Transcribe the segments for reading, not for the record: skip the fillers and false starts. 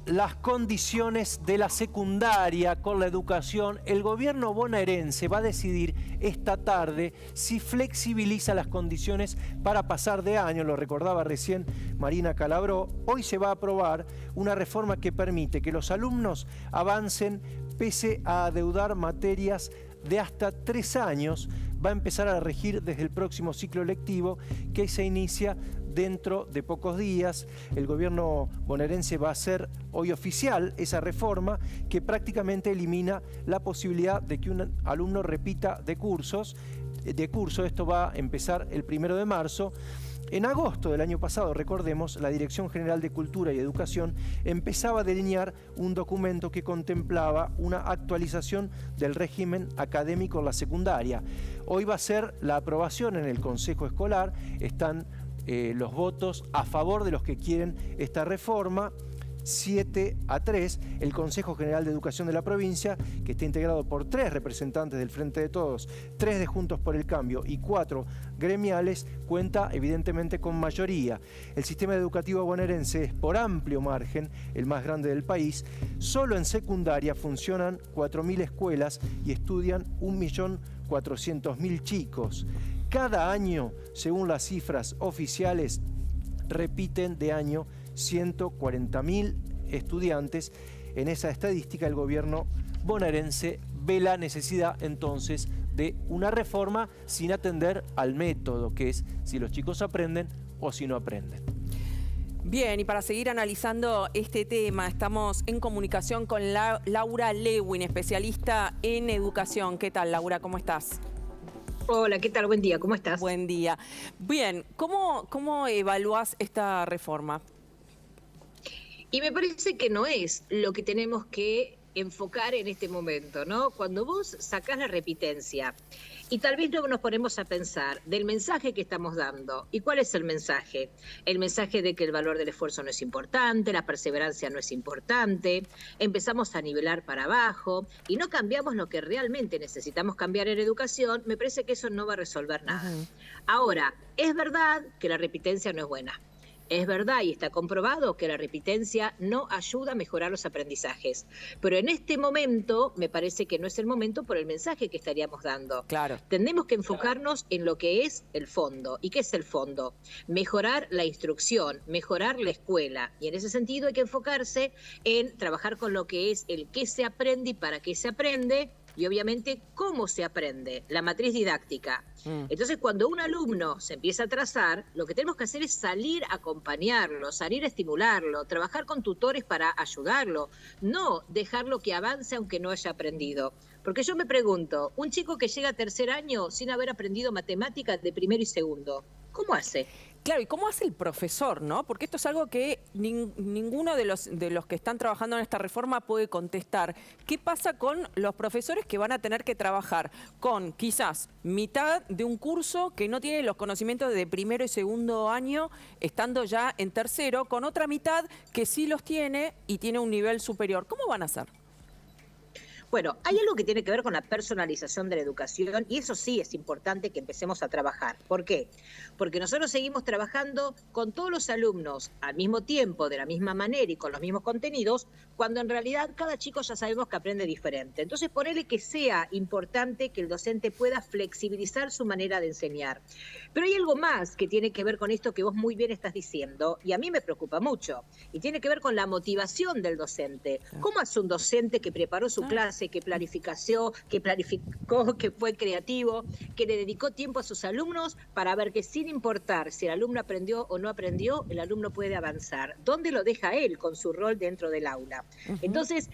las condiciones de la secundaria con la educación. El gobierno bonaerense va a decidir esta tarde si flexibiliza las condiciones para pasar de año. Lo recordaba recién Marina Calabró. Hoy se va a aprobar una reforma que permite que los alumnos avancen pese a adeudar materias de hasta 3 años. Va a empezar a regir desde el próximo ciclo lectivo que se inicia dentro de pocos días. El gobierno bonaerense va a hacer hoy oficial esa reforma que prácticamente elimina la posibilidad de que un alumno repita de curso. Esto va a empezar el 1 de marzo. En agosto del año pasado, recordemos, la Dirección General de Cultura y Educación empezaba a delinear un documento que contemplaba una actualización del régimen académico en la secundaria. Hoy va a ser la aprobación en el Consejo Escolar. Están los votos a favor de los que quieren esta reforma. 7-3, el Consejo General de Educación de la provincia, que está integrado por 3 representantes del Frente de Todos, 3 de Juntos por el Cambio y 4 gremiales, cuenta evidentemente con mayoría. El sistema educativo bonaerense es por amplio margen el más grande del país. Solo en secundaria funcionan 4.000 escuelas y estudian 1.400.000 chicos. Cada año, según las cifras oficiales, repiten de año 140.000 estudiantes. En esa estadística el gobierno bonaerense ve la necesidad entonces de una reforma sin atender al método, que es si los chicos aprenden o si no aprenden. Bien, y para seguir analizando este tema, estamos en comunicación con Laura Lewin, especialista en educación. ¿Qué tal, Laura? ¿Cómo estás? Hola, ¿qué tal? Buen día, ¿cómo estás? Buen día. Bien, ¿cómo evaluás esta reforma? Y me parece que no es lo que tenemos que enfocar en este momento, ¿no? Cuando vos sacás la repitencia y tal vez no nos ponemos a pensar del mensaje que estamos dando. ¿Y cuál es el mensaje? El mensaje de que el valor del esfuerzo no es importante, la perseverancia no es importante, empezamos a nivelar para abajo y no cambiamos lo que realmente necesitamos cambiar en educación. Me parece que eso no va a resolver nada. Ahora, es verdad que la repitencia no es buena. Es verdad y está comprobado que la repitencia no ayuda a mejorar los aprendizajes. Pero en este momento me parece que no es el momento por el mensaje que estaríamos dando. Claro. Tenemos que enfocarnos en lo que es el fondo. ¿Y qué es el fondo? Mejorar la instrucción, mejorar la escuela. Y en ese sentido hay que enfocarse en trabajar con lo que es el qué se aprende y para qué se aprende. Y obviamente, ¿cómo se aprende? La matriz didáctica. Entonces, cuando un alumno se empieza a atrasar, lo que tenemos que hacer es salir a acompañarlo, salir a estimularlo, trabajar con tutores para ayudarlo, no dejarlo que avance aunque no haya aprendido. Porque yo me pregunto, un chico que llega a 3er año sin haber aprendido matemáticas de 1er y 2º, ¿cómo hace? Claro, ¿y cómo hace el profesor, no? Porque esto es algo que ninguno de los que están trabajando en esta reforma puede contestar. ¿Qué pasa con los profesores que van a tener que trabajar con quizás mitad de un curso que no tiene los conocimientos de 1er y 2º año, estando ya en 3º, con otra mitad que sí los tiene y tiene un nivel superior? ¿Cómo van a hacer? Bueno, hay algo que tiene que ver con la personalización de la educación y eso sí es importante que empecemos a trabajar. ¿Por qué? Porque nosotros seguimos trabajando con todos los alumnos al mismo tiempo, de la misma manera y con los mismos contenidos, cuando en realidad cada chico ya sabemos que aprende diferente. Entonces, ponele que sea importante que el docente pueda flexibilizar su manera de enseñar. Pero hay algo más que tiene que ver con esto que vos muy bien estás diciendo y a mí me preocupa mucho. Y tiene que ver con la motivación del docente. ¿Cómo hace un docente que preparó su clase, que planificó, que fue creativo, que le dedicó tiempo a sus alumnos para ver que sin importar si el alumno aprendió o no aprendió, el alumno puede avanzar? ¿Dónde lo deja él con su rol dentro del aula? Entonces,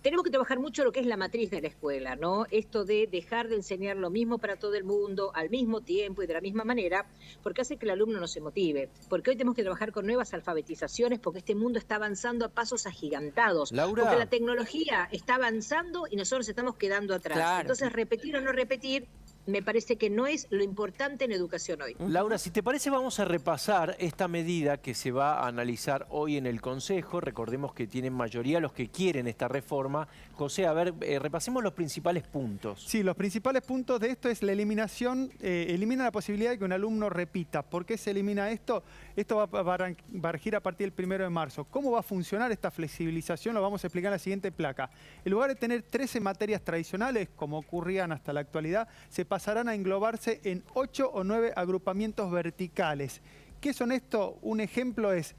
tenemos que trabajar mucho lo que es la matriz de la escuela, ¿no? Esto de dejar de enseñar lo mismo para todo el mundo, al mismo tiempo y de la misma manera, porque hace que el alumno no se motive. Porque hoy tenemos que trabajar con nuevas alfabetizaciones, porque este mundo está avanzando a pasos agigantados. Laura. Porque la tecnología está avanzando y nosotros estamos quedando atrás. Claro. Entonces, repetir o no repetir me parece que no es lo importante en educación hoy. Laura, si te parece, vamos a repasar esta medida que se va a analizar hoy en el Consejo. Recordemos que tienen mayoría los que quieren esta reforma. José, a ver, repasemos los principales puntos. Sí, los principales puntos de esto es la eliminación, elimina la posibilidad de que un alumno repita. ¿Por qué se elimina esto? Esto va a regir a partir del 1 de marzo. ¿Cómo va a funcionar esta flexibilización? Lo vamos a explicar en la siguiente placa. En lugar de tener 13 materias tradicionales, como ocurrían hasta la actualidad, se pasarán a englobarse en 8 o 9 agrupamientos verticales. ¿Qué son esto? Un ejemplo es,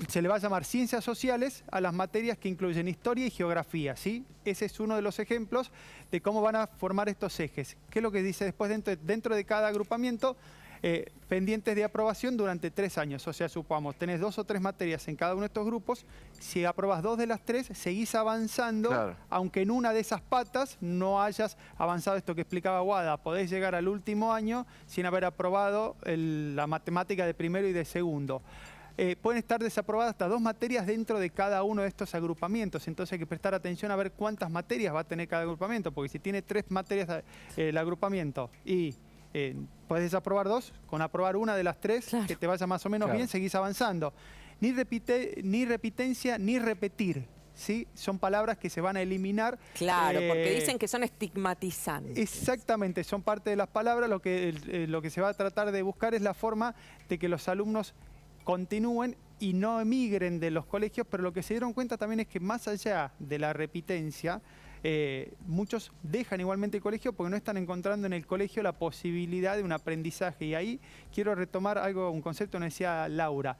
se le va a llamar ciencias sociales a las materias que incluyen historia y geografía, ¿sí? Ese es uno de los ejemplos de cómo van a formar estos ejes. ¿Qué es lo que dice después dentro de cada agrupamiento? Pendientes de aprobación durante 3 años. O sea, supongamos, tenés 2 o 3 materias en cada uno de estos grupos. Si aprobas 2 de las 3, seguís avanzando, claro, aunque en una de esas patas no hayas avanzado esto que explicaba Guada. Podés llegar al último año sin haber aprobado la matemática de primero y de segundo. Pueden estar desaprobadas hasta 2 materias dentro de cada uno de estos agrupamientos. Entonces hay que prestar atención a ver cuántas materias va a tener cada agrupamiento, porque si tiene 3 materias el agrupamiento y puedes desaprobar 2, con aprobar una de las 3, claro, que te vaya más o menos bien, seguís avanzando. Ni repitencia, ni repetir, ¿sí? Son palabras que se van a eliminar. Claro, porque dicen que son estigmatizantes. Exactamente, son parte de las palabras. Lo que se va a tratar de buscar es la forma de que los alumnos continúen y no emigren de los colegios, pero lo que se dieron cuenta también es que más allá de la repitencia, muchos dejan igualmente el colegio porque no están encontrando en el colegio la posibilidad de un aprendizaje. Y ahí quiero retomar un concepto que decía Laura.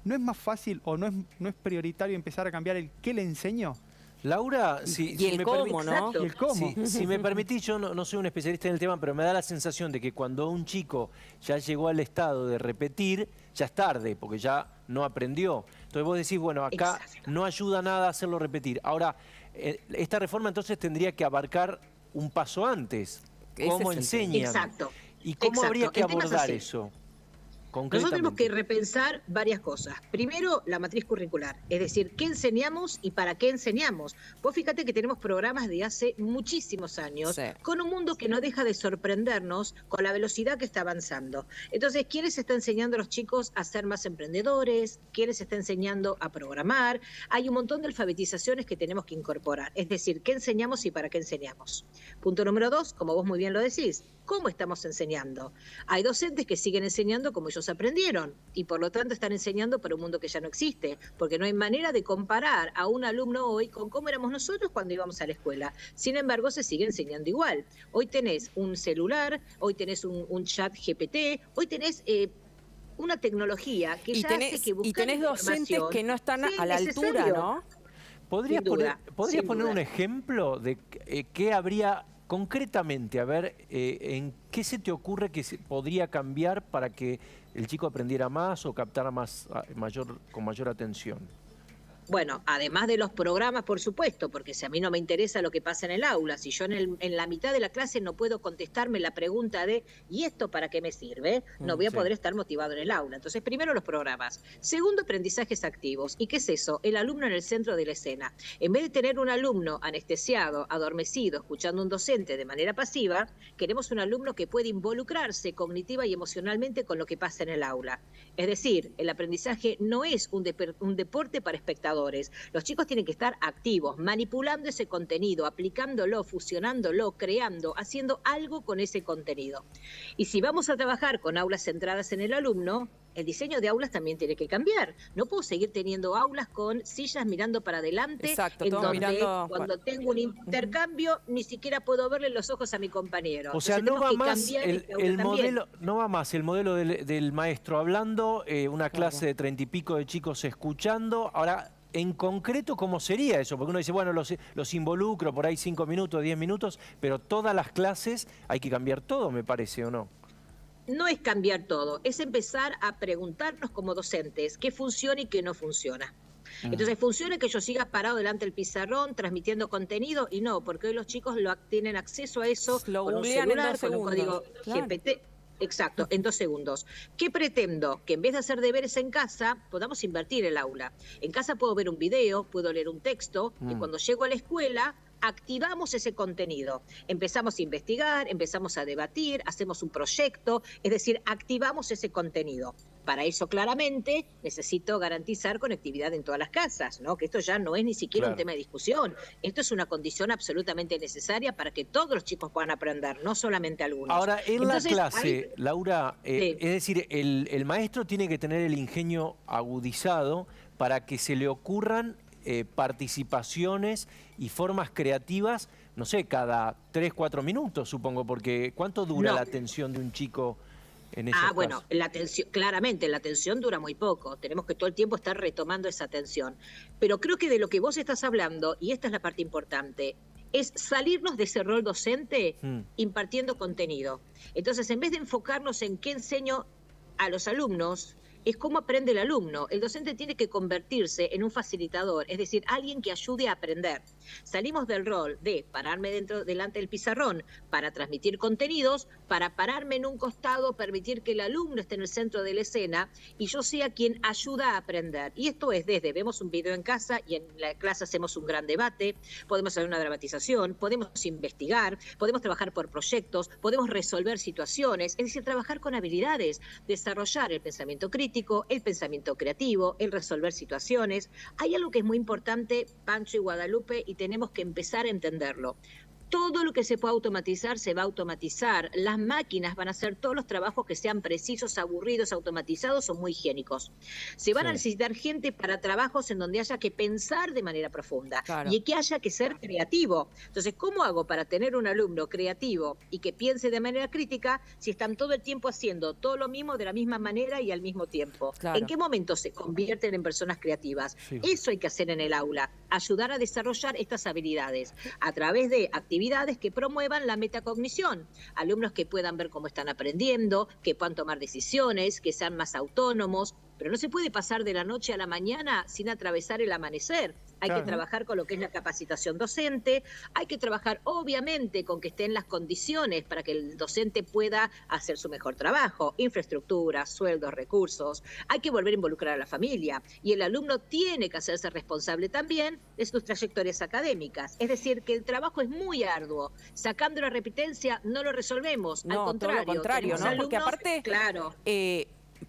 ¿No es más fácil o no es prioritario empezar a cambiar el qué le enseño? Laura, y el cómo, ¿no? Y el cómo. Si me permitís, yo no soy un especialista en el tema, pero me da la sensación de que cuando un chico ya llegó al estado de repetir, ya es tarde, porque ya no aprendió. Entonces vos decís, bueno, acá no ayuda nada hacerlo repetir. Ahora, esta reforma entonces tendría que abarcar un paso antes. ¿Cómo enseñan? Exacto. ¿Y cómo habría que abordar eso? Nosotros tenemos que repensar varias cosas. Primero, la matriz curricular, es decir, qué enseñamos y para qué enseñamos. Vos fíjate que tenemos programas de hace muchísimos años, con un mundo que no deja de sorprendernos con la velocidad que está avanzando. Entonces, ¿quién les está enseñando a los chicos a ser más emprendedores? ¿Quién les está enseñando a programar? Hay un montón de alfabetizaciones que tenemos que incorporar. Es decir, ¿qué enseñamos y para qué enseñamos? Punto número 2, como vos muy bien lo decís, ¿cómo estamos enseñando? Hay docentes que siguen enseñando como ellos aprendieron y por lo tanto están enseñando para un mundo que ya no existe, porque no hay manera de comparar a un alumno hoy con cómo éramos nosotros cuando íbamos a la escuela. Sin embargo, se sigue enseñando igual. Hoy tenés un celular, hoy tenés un chat GPT, hoy tenés una tecnología que ya hace que buscar y tenés docentes que no están a la altura, ¿no? ¿Podrías poner un ejemplo de qué habría concretamente, a ver, en qué se te ocurre que podría cambiar para que el chico aprendiera más o captara con mayor atención? Bueno, además de los programas, por supuesto, porque si a mí no me interesa lo que pasa en el aula, si yo en la mitad de la clase no puedo contestarme la pregunta de ¿y esto para qué me sirve? No voy a poder estar motivado en el aula. Entonces, primero los programas. Segundo, aprendizajes activos. ¿Y qué es eso? El alumno en el centro de la escena. En vez de tener un alumno anestesiado, adormecido, escuchando a un docente de manera pasiva, queremos un alumno que puede involucrarse cognitiva y emocionalmente con lo que pasa en el aula. Es decir, el aprendizaje no es un deporte para espectadores. Los chicos tienen que estar activos, manipulando ese contenido, aplicándolo, fusionándolo, creando, haciendo algo con ese contenido. Y si vamos a trabajar con aulas centradas en el alumno, el diseño de aulas también tiene que cambiar. No puedo seguir teniendo aulas con sillas mirando para adelante, exacto, en donde cuando tengo un intercambio ni siquiera puedo verle los ojos a mi compañero. O sea, no va más el modelo del maestro hablando, una clase de 30 y pico de chicos escuchando. Ahora, en concreto, ¿cómo sería eso? Porque uno dice, bueno, los involucro por ahí 5 minutos, 10 minutos, pero todas las clases hay que cambiar todo, me parece, ¿o no? No es cambiar todo, es empezar a preguntarnos como docentes qué funciona y qué no funciona. Entonces, ¿funciona que yo siga parado delante del pizarrón transmitiendo contenido? Y no, porque hoy los chicos tienen acceso a eso con un celular, con un código GPT. Exacto, en 2 segundos. ¿Qué pretendo? Que en vez de hacer deberes en casa, podamos invertir el aula. En casa puedo ver un video, puedo leer un texto, y cuando llego a la escuela activamos ese contenido. Empezamos a investigar, empezamos a debatir, hacemos un proyecto, es decir, activamos ese contenido. Para eso, claramente, necesito garantizar conectividad en todas las casas, ¿no? Que esto ya no es ni siquiera un tema de discusión. Esto es una condición absolutamente necesaria para que todos los chicos puedan aprender, no solamente algunos. Ahora, en Entonces, la clase, Laura, Sí. es decir, el maestro tiene que tener el ingenio agudizado para que se le ocurran participaciones y formas creativas, no sé, cada 3, 4 minutos, supongo, porque ¿cuánto dura No. la atención de un chico en esos Bueno, casos? la atención, claramente la atención dura muy poco, tenemos que todo el tiempo estar retomando esa atención. Pero creo que de lo que vos estás hablando, y esta es la parte importante, es salirnos de ese rol docente impartiendo contenido. Entonces, en vez de enfocarnos en qué enseño a los alumnos, es cómo aprende el alumno. El docente tiene que convertirse en un facilitador, es decir, alguien que ayude a aprender. Salimos del rol de pararme delante del pizarrón para transmitir contenidos, para pararme en un costado, permitir que el alumno esté en el centro de la escena y yo sea quien ayuda a aprender. Y esto es desde vemos un video en casa y en la clase hacemos un gran debate, podemos hacer una dramatización, podemos investigar, podemos trabajar por proyectos, podemos resolver situaciones, es decir, trabajar con habilidades, desarrollar el pensamiento crítico, el pensamiento creativo, el resolver situaciones. Hay algo que es muy importante, Pancho y Guadalupe, y tenemos que empezar a entenderlo. Todo lo que se pueda automatizar, se va a automatizar. Las máquinas van a hacer todos los trabajos que sean precisos, aburridos, automatizados o muy higiénicos. Se van a necesitar gente para trabajos en donde haya que pensar de manera profunda y que haya que ser creativo. Entonces, ¿cómo hago para tener un alumno creativo y que piense de manera crítica si están todo el tiempo haciendo todo lo mismo de la misma manera y al mismo tiempo? ¿En qué momento se convierten en personas creativas? Eso hay que hacer en el aula, ayudar a desarrollar estas habilidades a través de actividades que promuevan la metacognición. Alumnos que puedan ver cómo están aprendiendo, que puedan tomar decisiones, que sean más autónomos, pero no se puede pasar de la noche a la mañana sin atravesar el amanecer. Hay que trabajar con lo que es la capacitación docente, hay que trabajar obviamente con que estén las condiciones para que el docente pueda hacer su mejor trabajo, infraestructura, sueldos, recursos, hay que volver a involucrar a la familia y el alumno tiene que hacerse responsable también de sus trayectorias académicas. Es decir, que el trabajo es muy arduo, sacando la repitencia no lo resolvemos, No, al contrario. todo lo contrario, ¿no? Porque aparte, claro.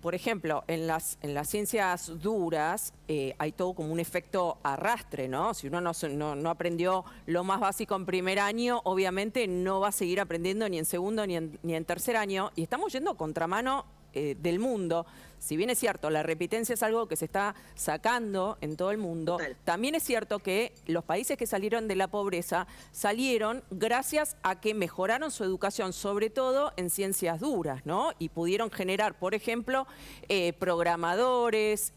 Por ejemplo, en las ciencias duras hay todo como un efecto arrastre, ¿no? Si uno no aprendió lo más básico en primer año, obviamente no va a seguir aprendiendo ni en segundo ni en tercer año. Y estamos yendo a contramano del mundo. Si bien es cierto, la repitencia es algo que se está sacando en todo el mundo, también es cierto que los países que salieron de la pobreza salieron gracias a que mejoraron su educación, sobre todo en ciencias duras, ¿no? Y pudieron generar, por ejemplo, programadores,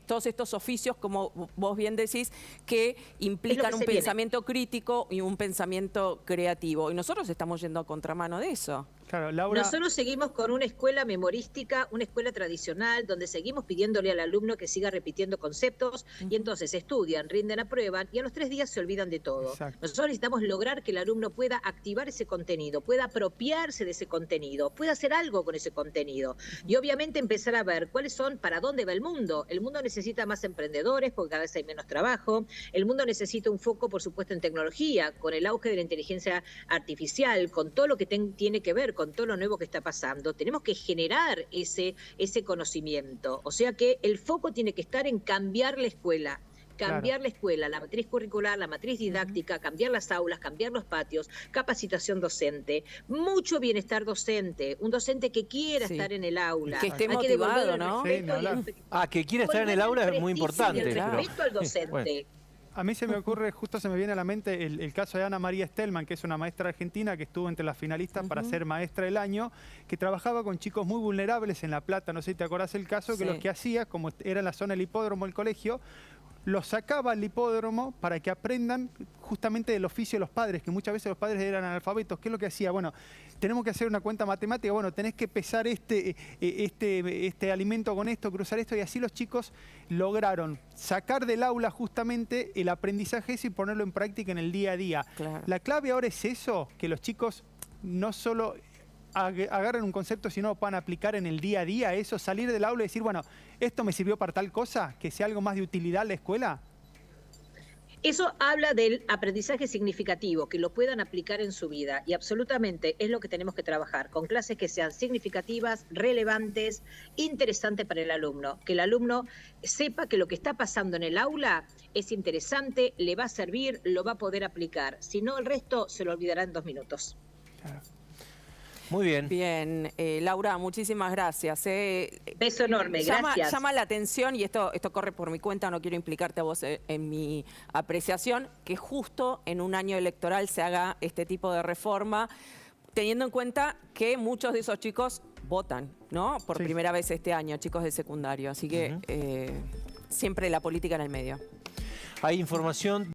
todos estos oficios, como vos bien decís, que implican un pensamiento crítico y un pensamiento creativo. Y nosotros estamos yendo a contramano de eso. Claro, Laura. Nosotros seguimos con una escuela memorística, una escuela tradicional, donde seguimos pidiéndole al alumno que siga repitiendo conceptos y entonces estudian, rinden, aprueban y a los 3 días se olvidan de todo. Exacto. Nosotros necesitamos lograr que el alumno pueda activar ese contenido, pueda apropiarse de ese contenido, pueda hacer algo con ese contenido y obviamente empezar a ver cuáles son, para dónde va el mundo. El mundo necesita más emprendedores porque cada vez hay menos trabajo. El mundo necesita un foco, por supuesto, en tecnología, con el auge de la inteligencia artificial, con todo lo que tiene que ver con todo lo nuevo que está pasando. Tenemos que generar ese conocimiento. O sea que el foco tiene que estar en cambiar la escuela. Cambiar la escuela, la matriz curricular, la matriz didáctica, cambiar las aulas, cambiar los patios, capacitación docente, mucho bienestar docente, un docente que quiera estar en el aula. Que esté motivado, ¿no? Que quiera estar en el aula es muy importante. El respeto al docente. Bueno. A mí se me ocurre, justo se me viene a la mente el caso de Ana María Stellman, que es una maestra argentina que estuvo entre las finalistas para ser maestra del año, que trabajaba con chicos muy vulnerables en La Plata, no sé si te acordás el caso, que lo que hacía, como era en la zona del hipódromo del colegio, los sacaba al hipódromo para que aprendan justamente del oficio de los padres, que muchas veces los padres eran analfabetos. ¿Qué es lo que hacía? Bueno, tenemos que hacer una cuenta matemática, bueno, tenés que pesar este alimento con esto, cruzar esto, y así los chicos lograron sacar del aula justamente el aprendizaje ese y ponerlo en práctica en el día a día. Claro. La clave ahora es eso, que los chicos no solo agarren un concepto, sino puedan aplicar en el día a día eso, salir del aula y decir, bueno, esto me sirvió para tal cosa, que sea algo más de utilidad en la escuela. Eso habla del aprendizaje significativo, que lo puedan aplicar en su vida y absolutamente es lo que tenemos que trabajar, con clases que sean significativas, relevantes, interesantes para el alumno, que el alumno sepa que lo que está pasando en el aula es interesante, le va a servir, lo va a poder aplicar, si no el resto se lo olvidará en 2 minutos. Muy bien. Bien, Laura, muchísimas gracias. Beso enorme, gracias. Llama la atención, y esto corre por mi cuenta, no quiero implicarte a vos en mi apreciación, que justo en un año electoral se haga este tipo de reforma, teniendo en cuenta que muchos de esos chicos votan, ¿no? Por primera vez este año, chicos de secundario. Así que siempre la política en el medio. Hay información